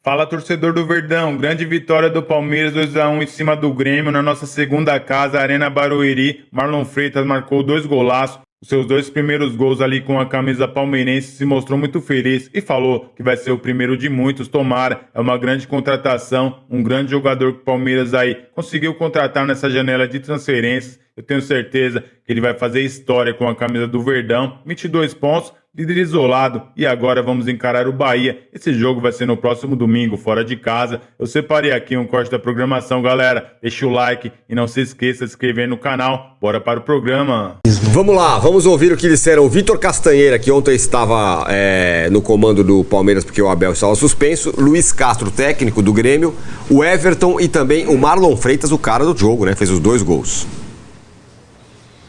Fala, torcedor do Verdão, grande vitória do Palmeiras 2-1 em cima do Grêmio na nossa segunda casa, Arena Barueri. Marlon Freitas marcou 2 golaços, os seus 2 primeiros gols ali com a camisa palmeirense, se mostrou muito feliz e falou que vai ser o primeiro de muitos, tomara, é uma grande contratação, um grande jogador que o Palmeiras aí conseguiu contratar nessa janela de transferências. Eu tenho certeza que ele vai fazer história com a camisa do Verdão, 22 pontos, líder isolado, e agora vamos encarar o Bahia. Esse jogo vai ser no próximo domingo, fora de casa. Eu separei aqui um corte da programação, galera. Deixa o like e não se esqueça de se inscrever no canal. Bora para o programa. Vamos lá, vamos ouvir o que disseram o Vitor Castanheira, que ontem estava no comando do Palmeiras porque o Abel estava suspenso, Luiz Castro, técnico do Grêmio, o Everton e também o Marlon Freitas, o cara do jogo, né? Fez os 2 gols.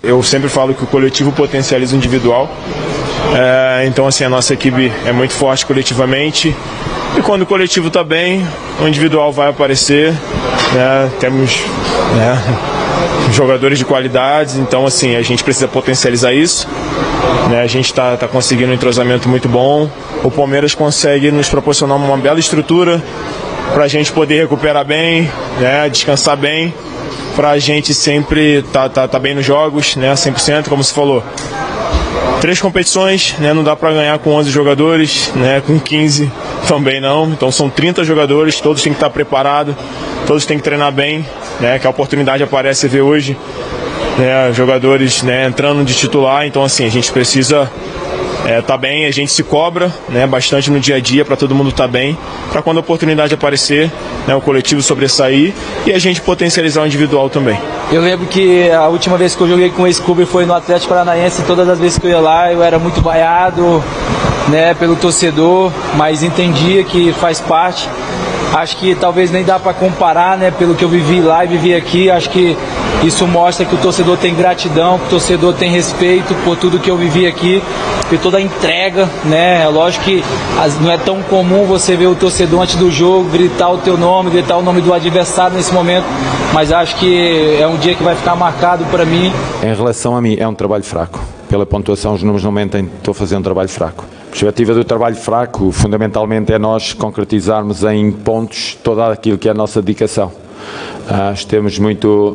Eu sempre falo que o coletivo potencializa o individual. Então, assim, a nossa equipe é muito forte coletivamente. E quando o coletivo está bem, o individual vai aparecer. Temos jogadores de qualidade. Então, assim, a gente precisa potencializar isso. A gente está conseguindo um entrosamento muito bom. O Palmeiras consegue nos proporcionar uma bela estrutura para a gente poder recuperar bem, descansar bem, para a gente sempre tá bem nos jogos, 100%, como você falou. 3 competições, não dá para ganhar com 11 jogadores, com 15 também não. Então são 30 jogadores, todos têm que estar preparados, todos têm que treinar bem, que a oportunidade aparece ver hoje, jogadores entrando de titular. Então, assim, a gente precisa tá bem, a gente se cobra bastante no dia a dia para todo mundo estar bem, para quando a oportunidade aparecer, o coletivo sobressair e a gente potencializar o individual também. Eu lembro que a última vez que eu joguei com esse clube foi no Atlético Paranaense. Todas as vezes que eu ia lá eu era muito vaiado pelo torcedor, mas entendia que faz parte. Acho que talvez nem dá para comparar, pelo que eu vivi lá e vivi aqui. Acho que isso mostra que o torcedor tem gratidão, que o torcedor tem respeito por tudo que eu vivi aqui, por toda a entrega, Lógico que não é tão comum você ver o torcedor antes do jogo gritar o teu nome, gritar o nome do adversário nesse momento, mas acho que é um dia que vai ficar marcado para mim. Em relação a mim, é um trabalho fraco. Pela pontuação, os números não mentem, estou a fazer um trabalho fraco. A perspectiva do trabalho fraco, fundamentalmente, é nós concretizarmos em pontos todo aquilo que é a nossa dedicação.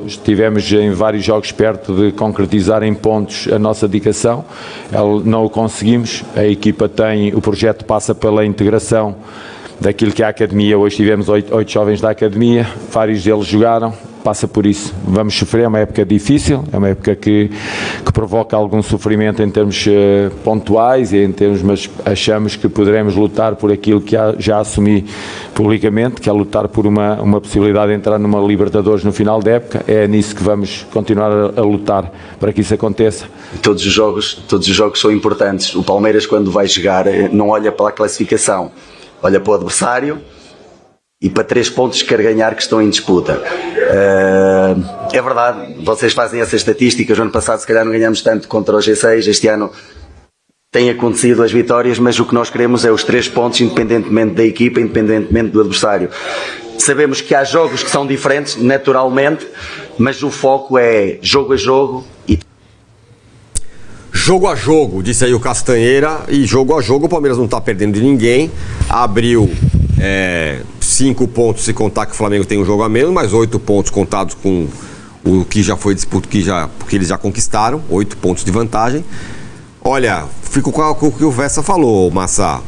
Estivemos em vários jogos perto de concretizar em pontos a nossa dedicação, não o conseguimos. A equipa o projeto passa pela integração daquilo que é a academia. Hoje tivemos 8 jovens da academia, vários deles jogaram, passa por isso. Vamos sofrer, é uma época difícil, é uma época que provoca algum sofrimento em termos pontuais, mas achamos que poderemos lutar por aquilo que já assumi publicamente, que é lutar por uma possibilidade de entrar numa Libertadores no final da época. É nisso que vamos continuar a lutar para que isso aconteça. Todos os jogos são importantes. O Palmeiras, quando vai jogar, não olha para a classificação, olha para o adversário e para 3 pontos que quer ganhar, que estão em disputa. É verdade, vocês fazem essa estatística. O ano passado se calhar não ganhamos tanto contra o G6, este ano tem acontecido as vitórias, mas o que nós queremos é os 3 pontos, independentemente da equipa, independentemente do adversário. Sabemos que há jogos que são diferentes, naturalmente, mas o foco é jogo a jogo e... Jogo a jogo, disse aí o Castanheira, e jogo a jogo o Palmeiras não está perdendo de ninguém. Abriu 5 pontos se contar que o Flamengo tem um jogo a menos, mas 8 pontos contados com o que já foi disputa, porque eles já conquistaram, 8 pontos de vantagem. Olha, fico com o que o Vessa falou, Massa.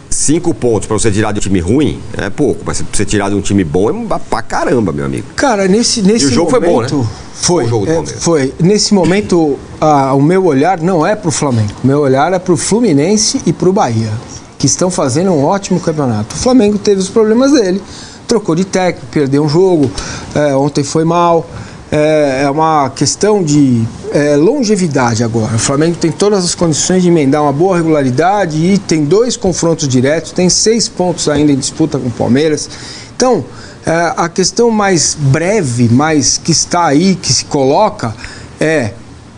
5 pontos para você tirar de um time ruim é pouco, mas se você tirar de um time bom é pra caramba, meu amigo. Cara, nesse e o jogo momento, foi bom, né? Foi, o jogo do Palmeiras. Foi. Nesse momento, o meu olhar não é pro Flamengo. O meu olhar é pro Fluminense e pro Bahia, que estão fazendo um ótimo campeonato. O Flamengo teve os problemas dele, trocou de técnico, perdeu um jogo, ontem foi mal. É uma questão de longevidade agora. O Flamengo tem todas as condições de emendar uma boa regularidade e tem 2 confrontos diretos, tem 6 pontos ainda em disputa com o Palmeiras. Então, a questão mais breve, mais que está aí, que se coloca,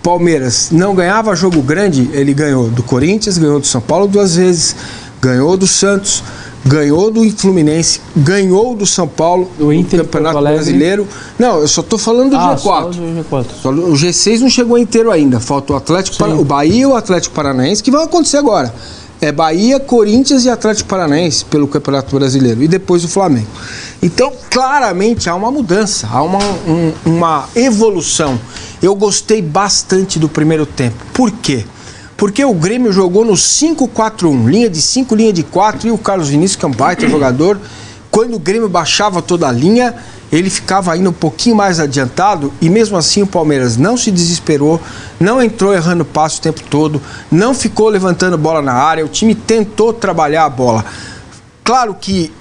Palmeiras não ganhava jogo grande, ele ganhou do Corinthians, ganhou do São Paulo 2 vezes, ganhou do Santos, ganhou do Fluminense, ganhou do São Paulo, do Inter, Campeonato Brasileiro. Não, eu só tô falando do G4. O G6 não chegou inteiro ainda. Falta o Atlético, o Bahia e o Atlético Paranaense, que vão acontecer agora. É Bahia, Corinthians e Atlético Paranaense pelo Campeonato Brasileiro. E depois o Flamengo. Então, claramente, há uma mudança, há uma evolução. Eu gostei bastante do primeiro tempo. Por quê? Porque o Grêmio jogou no 5-4-1, linha de 5, linha de 4, e o Carlos Vinícius, que é um baita jogador, quando o Grêmio baixava toda a linha, ele ficava ainda um pouquinho mais adiantado, e mesmo assim o Palmeiras não se desesperou, não entrou errando passe o tempo todo, não ficou levantando bola na área, o time tentou trabalhar a bola. Claro que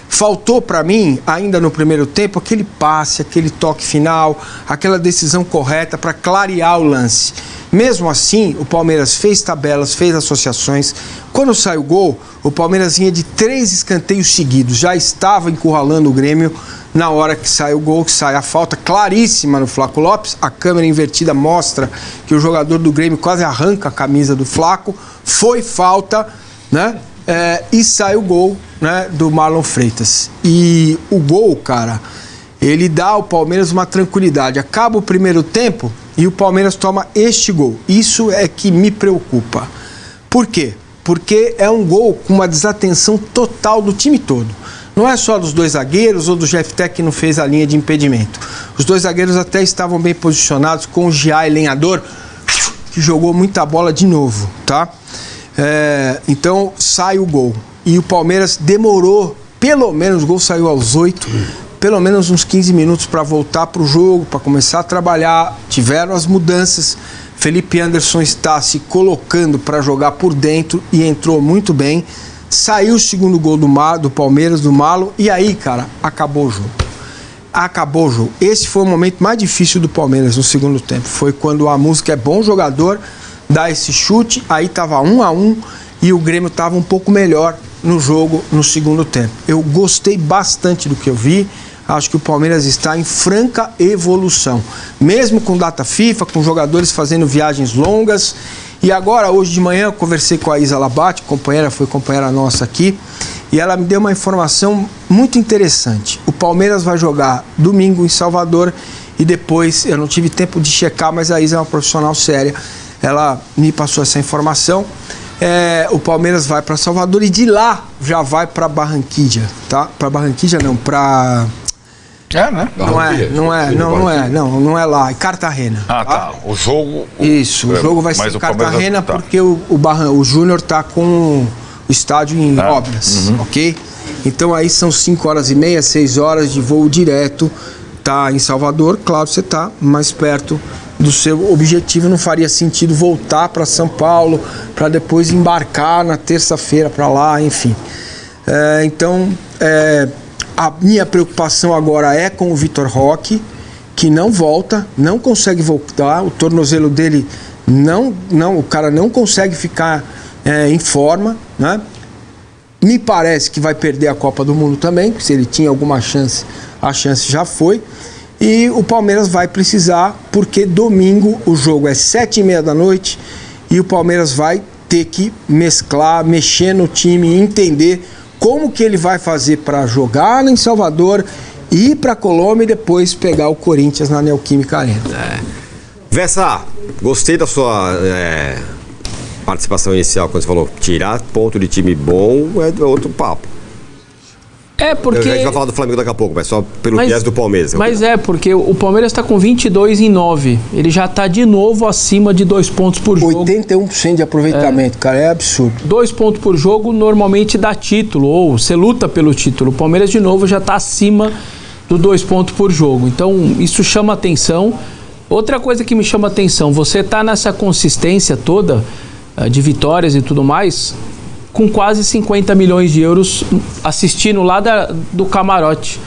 faltou para mim, ainda no primeiro tempo, aquele passe, aquele toque final, aquela decisão correta para clarear o lance. Mesmo assim, o Palmeiras fez tabelas, fez associações. Quando sai o gol, o Palmeiras vinha de 3 escanteios seguidos, já estava encurralando o Grêmio na hora que sai o gol, que sai a falta claríssima no Flaco Lopes. A câmera invertida mostra que o jogador do Grêmio quase arranca a camisa do Flaco. Foi falta, né? E sai o gol, né, do Marlon Freitas. E o gol, cara, ele dá ao Palmeiras uma tranquilidade. Acaba o primeiro tempo e o Palmeiras toma este gol. Isso é que me preocupa. Por quê? Porque é um gol com uma desatenção total do time todo. Não é só dos 2 zagueiros ou do Jefté que não fez a linha de impedimento. Os 2 zagueiros até estavam bem posicionados, com o Giai Lenhador, que jogou muita bola de novo, tá? Então sai o gol. E o Palmeiras demorou, pelo menos o gol saiu aos 8, pelo menos uns 15 minutos para voltar para o jogo, para começar a trabalhar. Tiveram as mudanças. Felipe Anderson está se colocando para jogar por dentro e entrou muito bem. Saiu o segundo gol do Palmeiras, do Malo, e aí, cara, acabou o jogo. Acabou o jogo. Esse foi o momento mais difícil do Palmeiras no segundo tempo. Foi quando a música é bom jogador, dá esse chute, aí tava 1-1 e o Grêmio tava um pouco melhor no jogo no segundo tempo. Eu gostei bastante do que eu vi. Acho que o Palmeiras está em franca evolução. Mesmo com data FIFA, com jogadores fazendo viagens longas. E agora, hoje de manhã, eu conversei com a Isa Labate, foi companheira nossa aqui, e ela me deu uma informação muito interessante. O Palmeiras vai jogar domingo em Salvador e depois, eu não tive tempo de checar, mas a Isa é uma profissional séria. Ela me passou essa informação. O Palmeiras vai para Salvador e de lá já vai para Barranquilla, tá? Para Barranquilla não, para... né? Não é lá, é Cartagena. Tá. O jogo... Isso, o jogo vai ser em Cartagena porque o Júnior tá com o estádio em obras, ok? Então aí são 5h30, 6 horas de voo direto, tá em Salvador, claro, você tá mais perto do seu objetivo, não faria sentido voltar para São Paulo, para depois embarcar na terça-feira para lá, enfim. A minha preocupação agora é com o Vitor Roque, que não volta, não consegue voltar, o tornozelo dele o cara não consegue ficar em forma, né? Me parece que vai perder a Copa do Mundo também, se ele tinha alguma chance, a chance já foi. E o Palmeiras vai precisar, porque domingo o jogo é 7h30 da noite e o Palmeiras vai ter que mexer no time, entender como que ele vai fazer para jogar em Salvador, ir para Colômbia e depois pegar o Corinthians na Neoquímica Arena. Vessa, gostei da sua participação inicial, quando você falou tirar ponto de time bom é outro papo. Porque... A gente vai falar do Flamengo daqui a pouco, mas só pelo viés do Palmeiras. Mas porque o Palmeiras está com 22-9. Ele já está de novo acima de 2 pontos por jogo. 81% de aproveitamento, cara, é absurdo. 2 pontos por jogo normalmente dá título, ou você luta pelo título. O Palmeiras de novo já está acima do 2 pontos por jogo. Então isso chama atenção. Outra coisa que me chama atenção, você está nessa consistência toda de vitórias e tudo mais, com quase 50 milhões de euros assistindo lá do camarote.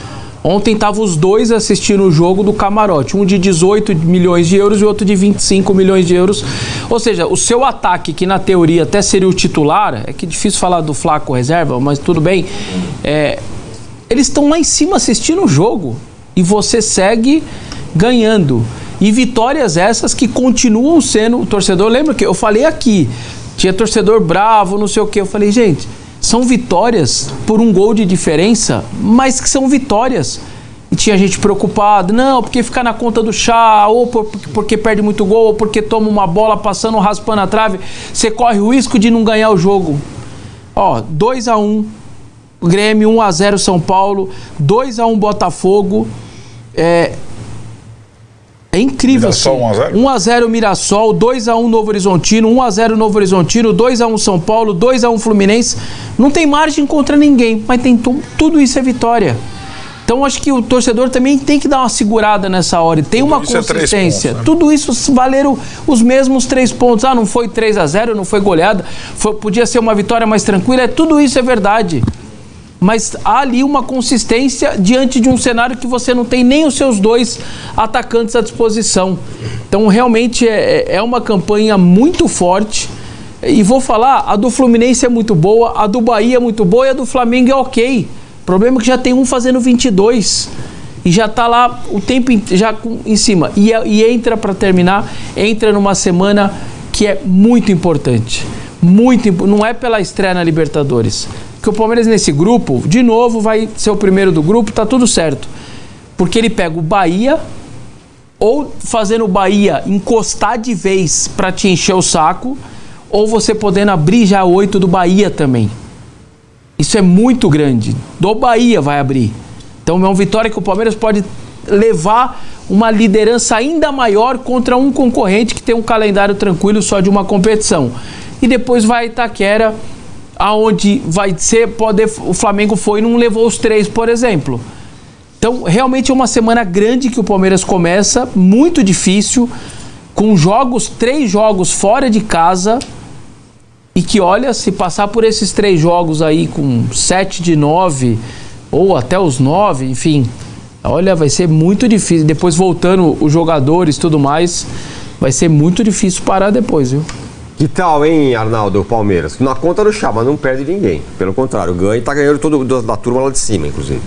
Ontem estavam os dois assistindo o jogo do camarote, um de 18 milhões de euros e outro de 25 milhões de euros. Ou seja, o seu ataque, que na teoria até seria o titular, é que é difícil falar do Flaco reserva, mas tudo bem, eles estão lá em cima assistindo o jogo e você segue ganhando. E vitórias essas que continuam sendo... O torcedor, lembra que eu falei aqui, tinha torcedor bravo, não sei o que. Eu falei, gente, são vitórias por um gol de diferença, mas que são vitórias. E tinha gente preocupada, não, porque fica na conta do chá, ou porque perde muito gol, ou porque toma uma bola passando, raspando a trave, você corre o risco de não ganhar o jogo. Ó, 2-1 Grêmio, 1-0 São Paulo, 2-1 Botafogo. É incrível assim. 1-0 Mirassol, 2-1 Novo Horizontino, 1-0 Novo Horizontino, 2-1 São Paulo, 2-1 Fluminense. Não tem margem contra ninguém, mas tem tudo isso é vitória. Então acho que o torcedor também tem que dar uma segurada nessa hora e tem uma consistência. Pontos, né? Tudo isso valeram os mesmos 3 pontos. Ah, não foi 3-0, não foi goleada, podia ser uma vitória mais tranquila. Tudo isso é verdade. Mas há ali uma consistência diante de um cenário que você não tem nem os seus 2 atacantes à disposição. Então realmente é uma campanha muito forte. E vou falar, a do Fluminense é muito boa, a do Bahia é muito boa e a do Flamengo é ok. O problema é que já tem um fazendo 22 e já tá lá o tempo já em cima. E entra, para terminar, entra numa semana que é muito importante. Não é pela estreia na Libertadores. Porque o Palmeiras nesse grupo, de novo, vai ser o primeiro do grupo, tá tudo certo. Porque ele pega o Bahia, ou fazendo o Bahia encostar de vez para te encher o saco, ou você podendo abrir já 8 do Bahia também. Isso é muito grande. Do Bahia vai abrir. Então é uma vitória que o Palmeiras pode levar uma liderança ainda maior contra um concorrente que tem um calendário tranquilo só de uma competição. E depois vai Itaquera, aonde vai ser, o Flamengo foi e não levou os 3, por exemplo. Então realmente é uma semana grande que o Palmeiras começa, muito difícil, com 3 jogos fora de casa. E que, olha, se passar por esses 3 jogos aí com 7 de 9, ou até os 9, enfim, olha, vai ser muito difícil. Depois voltando os jogadores e tudo mais, vai ser muito difícil parar depois, viu? Que tal, hein, Arnaldo, o Palmeiras? Na conta do chá, mas não perde ninguém. Pelo contrário, ganha e tá ganhando da turma lá de cima, inclusive.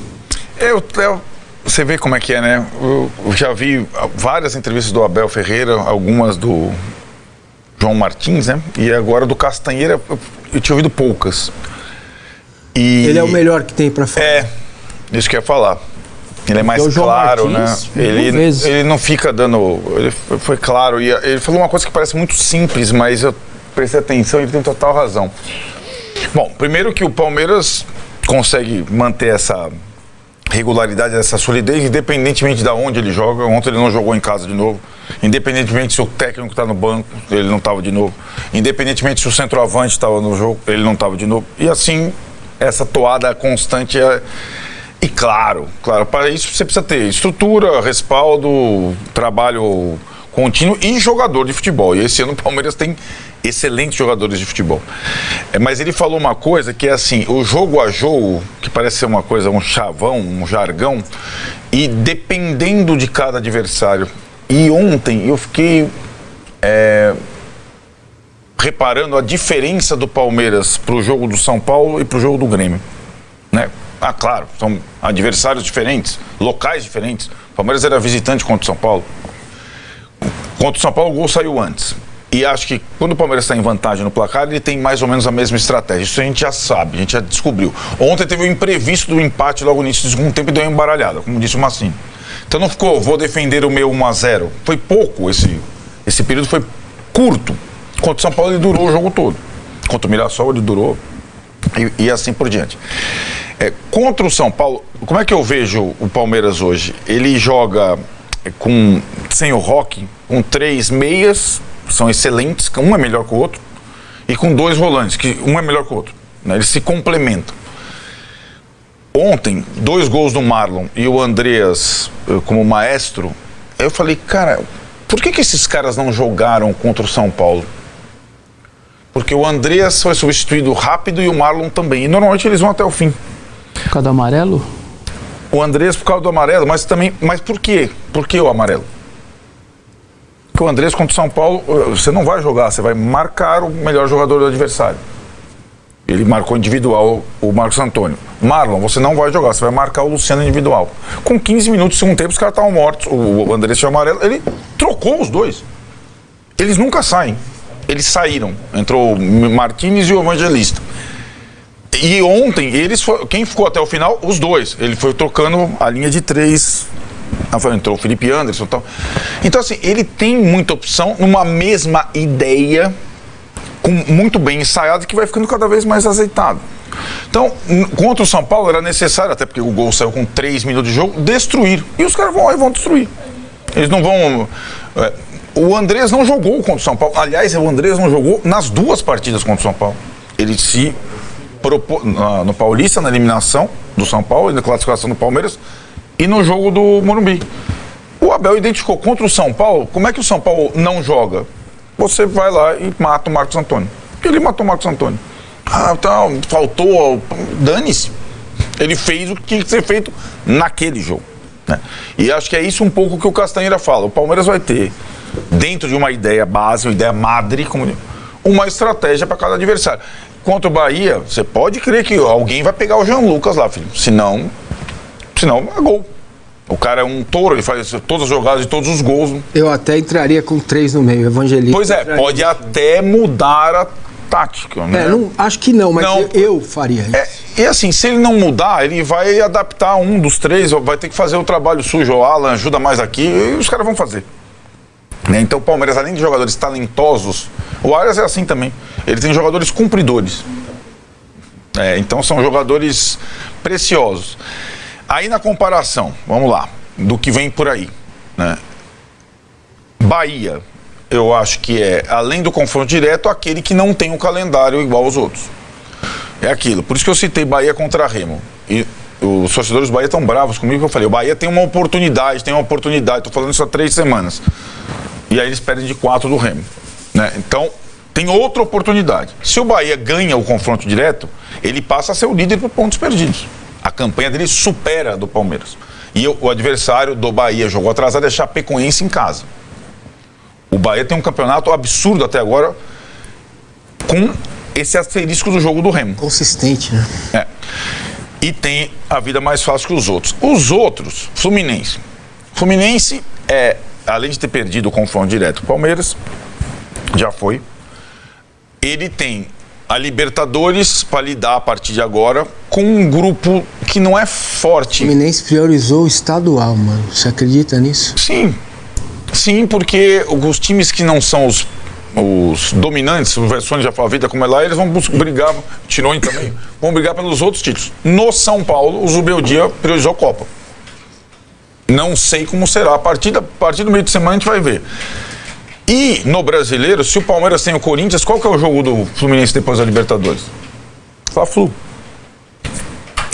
Você vê como é que é, né? Eu já vi várias entrevistas do Abel Ferreira, algumas do João Martins, né? E agora do Castanheira eu tinha ouvido poucas. E ele é o melhor que tem pra falar. Isso que eu ia falar. Ele é mais claro, Martins, né? Ele não fica dando... Ele foi claro. E ele falou uma coisa que parece muito simples, mas eu prestei atenção e ele tem total razão. Bom, primeiro que o Palmeiras consegue manter essa regularidade, essa solidez, independentemente de onde ele joga. Ontem ele não jogou em casa de novo. Independentemente se o técnico está no banco, ele não estava de novo. Independentemente se o centroavante estava no jogo, ele não estava de novo. E assim, essa toada constante E claro, para isso você precisa ter estrutura, respaldo, trabalho contínuo e jogador de futebol. E esse ano o Palmeiras tem excelentes jogadores de futebol. Mas ele falou uma coisa que é assim, o jogo a jogo, que parece ser uma coisa, um chavão, um jargão, e dependendo de cada adversário. E ontem eu fiquei reparando a diferença do Palmeiras para o jogo do São Paulo e para o jogo do Grêmio, né? Ah, claro, são adversários diferentes, locais diferentes. O Palmeiras era visitante contra o São Paulo. Contra o São Paulo, o gol saiu antes. E acho que quando o Palmeiras está em vantagem no placar, ele tem mais ou menos a mesma estratégia. Isso a gente já sabe, a gente já descobriu. Ontem teve o imprevisto do empate logo no início do segundo tempo e deu uma embaralhada, como disse o Massinho. Então não ficou, vou defender o meu 1-0. Foi pouco, esse período foi curto. Contra o São Paulo ele durou o jogo todo. Contra o Mirassol ele durou e assim por diante. Contra o São Paulo, como é que eu vejo o Palmeiras hoje? Ele joga sem o Roque, com 3 meias, são excelentes, um é melhor que o outro, e com 2 volantes, que um é melhor que o outro, né? Eles se complementam. Ontem, 2 gols do Marlon e o Andreas como maestro, eu falei, cara, por que esses caras não jogaram contra o São Paulo? Porque o Andreas foi substituído rápido e o Marlon também, e normalmente eles vão até o fim. Por causa do amarelo? O Andrés por causa do amarelo, mas por quê? Por que o amarelo? Porque o Andrés contra o São Paulo, você não vai jogar, você vai marcar o melhor jogador do adversário. Ele marcou individual o Marcos Antônio. Marlon, você não vai jogar, você vai marcar o Luciano individual. Com 15 minutos do segundo tempo, os caras estavam mortos. O Andrés tinha amarelo, ele trocou os dois. Eles nunca saem. Eles saíram. Entrou o Martínez e o Evangelista. E ontem, quem ficou até o final? Os dois. Ele foi trocando a linha de 3. Entrou o Felipe Anderson e tal. Então, assim, ele tem muita opção numa mesma ideia, muito bem ensaiado, que vai ficando cada vez mais azeitado. Então, contra o São Paulo era necessário, até porque o gol saiu com 3 minutos de jogo, destruir. E os caras vão lá e vão destruir. Eles não vão... O Andrés não jogou contra o São Paulo. Aliás, o Andrés não jogou nas 2 partidas contra o São Paulo. Ele se propôs no Paulista, na eliminação do São Paulo, na classificação do Palmeiras, e no jogo do Morumbi. O Abel identificou contra o São Paulo, como é que o São Paulo não joga? Você vai lá e mata o Marcos Antônio. Ele matou o Marcos Antônio. Então, faltou, dane-se. Ele fez o que tinha que ser feito naquele jogo, né? E acho que é isso um pouco que o Castanheira fala. O Palmeiras vai ter, dentro de uma ideia base, uma ideia madre, uma estratégia para cada adversário. Contra o Bahia, você pode crer que alguém vai pegar o Jean Lucas lá, filho. Senão é gol. O cara é um touro, ele faz todas as jogadas e todos os gols. Eu até entraria com 3 no meio, Evangelista. Pois é, pode até mudar a tática, né? Acho que não, mas eu faria isso. E assim, se ele não mudar, ele vai adaptar um dos 3, vai ter que fazer o trabalho sujo. O Alan ajuda mais aqui, e os caras vão fazer. Né? Então o Palmeiras, além de jogadores talentosos, o Arias é assim também. Ele tem jogadores cumpridores. Então são jogadores preciosos. Aí na comparação, vamos lá, do que vem por aí, né? Bahia, eu acho que além do confronto direto, aquele que não tem um calendário igual aos outros. É aquilo. Por isso que eu citei Bahia contra Remo. E os torcedores do Bahia estão bravos comigo, que eu falei, o Bahia tem uma oportunidade, estou falando isso há 3 semanas. E aí eles perdem de 4 do Remo, né? Então, tem outra oportunidade. Se o Bahia ganha o confronto direto, ele passa a ser o líder por pontos perdidos. A campanha dele supera a do Palmeiras. E o adversário do Bahia jogou atrasado é Chapecoense em casa. O Bahia tem um campeonato absurdo até agora, com esse asterisco do jogo do Remo. Consistente, né? E tem a vida mais fácil que os outros. Os outros, Fluminense. Fluminense além de ter perdido o confronto direto com o Palmeiras, já foi. Ele tem a Libertadores para lidar a partir de agora com um grupo que não é forte. O Fluminense priorizou o estadual, mano. Você acredita nisso? Sim, porque os times que não são os dominantes, o Vessone já falou a vida como é lá, eles vão brigar, Tironi também, vão brigar pelos outros títulos. No São Paulo, o Zubeldia priorizou a Copa. Não sei como será. A partir do meio de semana a gente vai ver. E no Brasileiro, se o Palmeiras tem o Corinthians, qual que é o jogo do Fluminense depois da Libertadores? Fla-Flu.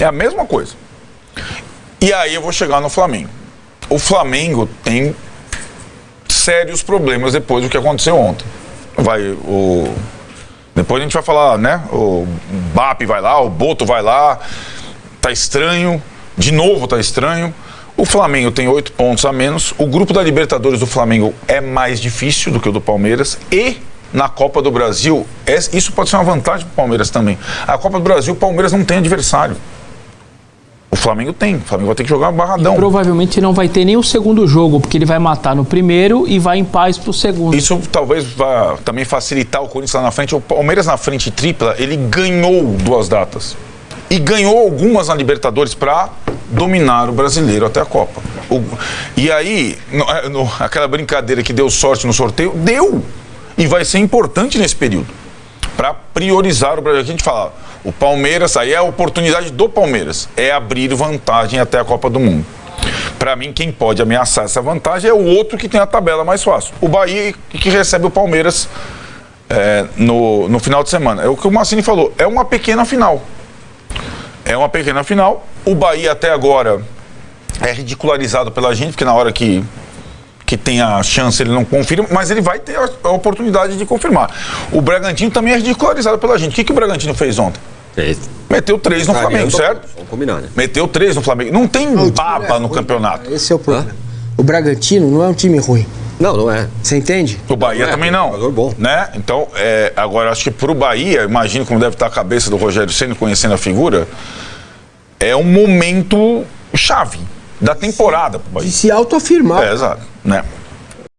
É a mesma coisa. E aí eu vou chegar no Flamengo. O Flamengo tem sérios problemas depois do que aconteceu ontem. Depois a gente vai falar, né? O BAP vai lá, o Boto vai lá. Tá estranho. De novo tá estranho. O Flamengo tem 8 pontos a menos. O grupo da Libertadores do Flamengo é mais difícil do que o do Palmeiras. E na Copa do Brasil, isso pode ser uma vantagem para o Palmeiras também. A Copa do Brasil, o Palmeiras não tem adversário. O Flamengo tem. O Flamengo vai ter que jogar barradão. E provavelmente não vai ter nem o segundo jogo, porque ele vai matar no primeiro e vai em paz pro segundo. Isso talvez vá também facilitar o Corinthians lá na frente. O Palmeiras na frente tripla, ele ganhou 2 datas. E ganhou algumas na Libertadores para dominar o brasileiro até a Copa. E aí, aquela brincadeira que deu sorte no sorteio, deu! E vai ser importante nesse período. Para priorizar o Brasil. Aqui a gente fala, o Palmeiras, aí é a oportunidade do Palmeiras, é abrir vantagem até a Copa do Mundo. Para mim, quem pode ameaçar essa vantagem é o outro que tem a tabela mais fácil. O Bahia, que recebe o Palmeiras no final de semana. É o que o Massini falou, é uma pequena final. É uma pequena final. O Bahia até agora é ridicularizado pela gente, porque na hora que tem a chance ele não confirma, mas ele vai ter a oportunidade de confirmar. O Bragantino também é ridicularizado pela gente. O que o Bragantino fez ontem? Meteu 3 no Flamengo, certo? Vamos combinar, né? Meteu 3 no Flamengo. Não tem baba no campeonato. Esse é o problema. O Bragantino não é um time ruim. Não é. Você entende? O Bahia também não. Jogador bom. Né? Então, agora acho que pro Bahia, imagino como deve estar a cabeça do Rogério Ceni conhecendo a figura, é um momento chave da temporada pro Bahia. De se autoafirmar. Exato, né?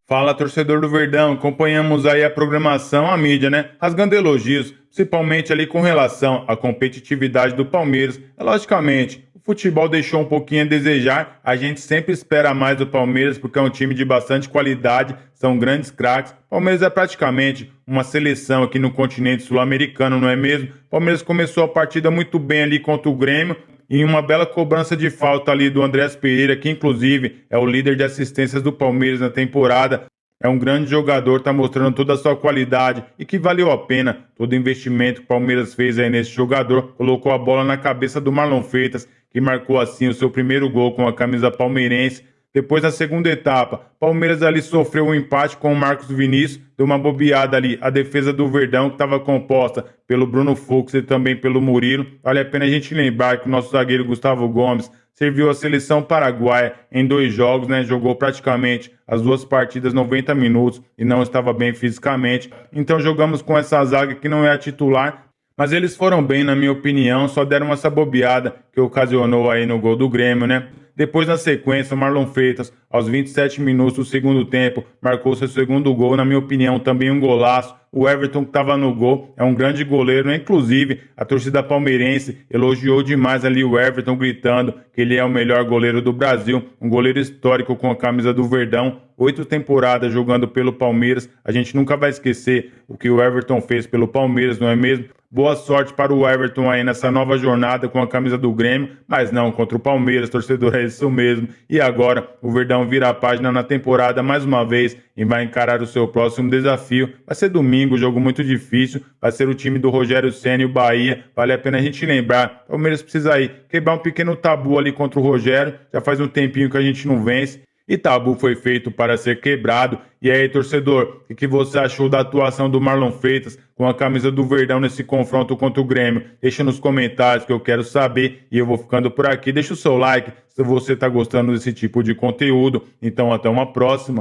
Fala, torcedor do Verdão. Acompanhamos aí a programação, a mídia, né? Rasgando elogios principalmente ali com relação à competitividade do Palmeiras. Logicamente, o futebol deixou um pouquinho a desejar, a gente sempre espera mais do Palmeiras porque é um time de bastante qualidade, são grandes craques. Palmeiras é praticamente uma seleção aqui no continente sul-americano, não é mesmo? Palmeiras começou a partida muito bem ali contra o Grêmio, em uma bela cobrança de falta ali do Andrés Pereira, que inclusive é o líder de assistências do Palmeiras na temporada. É um grande jogador, está mostrando toda a sua qualidade e que valeu a pena todo o investimento que o Palmeiras fez aí nesse jogador. Colocou a bola na cabeça do Marlon Freitas, que marcou assim o seu primeiro gol com a camisa palmeirense. Depois, na segunda etapa, Palmeiras ali sofreu um empate com o Marcos Vinícius, deu uma bobeada ali. A defesa do Verdão, que estava composta pelo Bruno Fux e também pelo Murilo. Vale a pena a gente lembrar que o nosso zagueiro Gustavo Gomes serviu a seleção paraguaia em 2 jogos, né? Jogou praticamente as 2 partidas 90 minutos e não estava bem fisicamente. Então jogamos com essa zaga que não é a titular, mas eles foram bem, na minha opinião, só deram essa bobeada que ocasionou aí no gol do Grêmio, né? Depois, na sequência, o Marlon Freitas, aos 27 minutos do segundo tempo, marcou seu segundo gol, na minha opinião, também um golaço. O Everton, que estava no gol, é um grande goleiro, né? Inclusive, a torcida palmeirense elogiou demais ali o Everton, gritando que ele é o melhor goleiro do Brasil, um goleiro histórico com a camisa do Verdão, 8 temporadas jogando pelo Palmeiras. A gente nunca vai esquecer o que o Everton fez pelo Palmeiras, não é mesmo? Boa sorte para o Everton aí nessa nova jornada com a camisa do Grêmio, mas não contra o Palmeiras, torcedor, é isso mesmo. E agora o Verdão vira a página na temporada mais uma vez e vai encarar o seu próximo desafio. Vai ser domingo, jogo muito difícil, vai ser o time do Rogério Ceni e o Bahia. Vale a pena a gente lembrar, o Palmeiras precisa aí quebrar um pequeno tabu ali contra o Rogério, já faz um tempinho que a gente não vence. E tabu foi feito para ser quebrado. E aí, torcedor, o que você achou da atuação do Marlon Freitas com a camisa do Verdão nesse confronto contra o Grêmio? Deixa nos comentários que eu quero saber. E eu vou ficando por aqui. Deixa o seu like se você está gostando desse tipo de conteúdo. Então, até uma próxima.